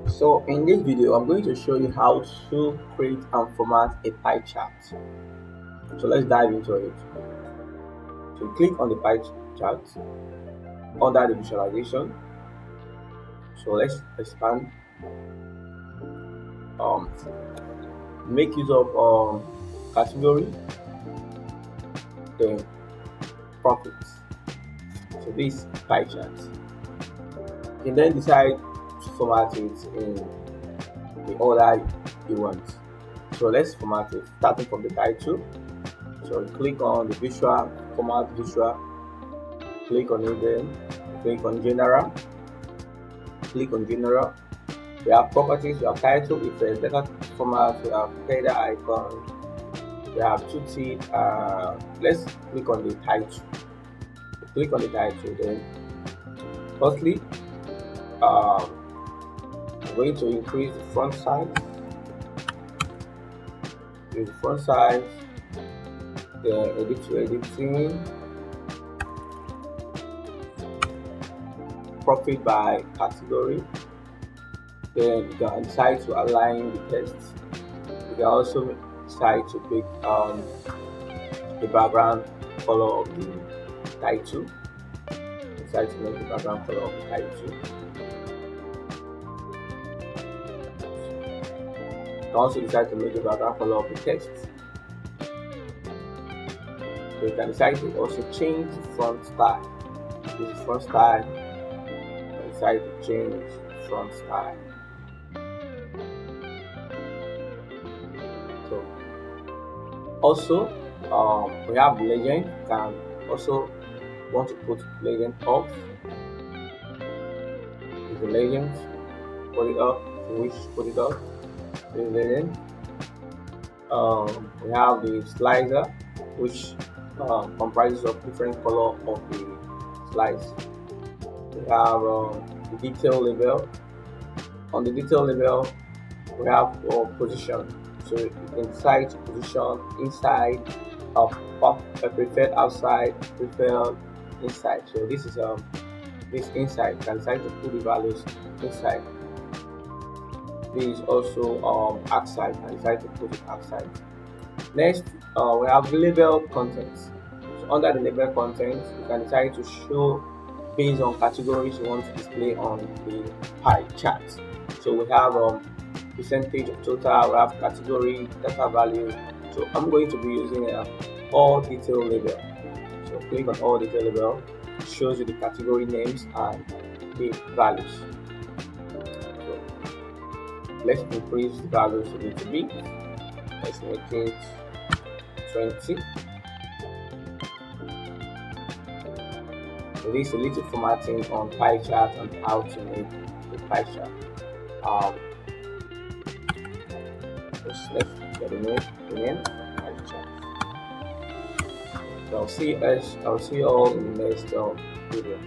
So in this video, I'm going to show you how to create and format a pie chart. So let's dive into it. So click on the pie chart under the visualization. So let's expand. Um, Make use of category, then profits. So this pie chart. You can then decide to format it in the order you want. So let's format it starting from the title. So click on the visual, format visual, click on it, then click on general, we have properties, we have title, it's a data format, we have header icon, we have two teeth. Let's click on the title. Click on the title, then firstly I'm going to increase the font size. With the font size, then edit to editing, profit by category. Then you can decide to align the text. You can also decide to pick the background color of the title. Decide to make the background color of the title. You can also decide to make the background color of the text. So you can decide to also change the font style. This is font style. You can decide to change the font style. So also we have legend. You can also want to put legend up. With the legend, put it up. If you wish, put it up. The legend. We have the slicer, which comprises of different color of the slice. We have the detail label. On the detail label, we have position. So you can decide to position inside of preferred outside, preferred inside. So this is this inside. You can decide to put the values inside. This is also outside. You can decide to put it outside. Next, we have label contents. So under the label contents, you can decide to show based on categories you want to display on the pie chart. So we have percentage of total, we have category, data value. So I'm going to be using all detail label. So click on all detail label. It shows you the category names and the values. So let's increase the values a little bit. Let's make it 20. So this is a little formatting on pie chart and how to make the pie chart. Let's get the name pie chart. So I'll see you all in the next video.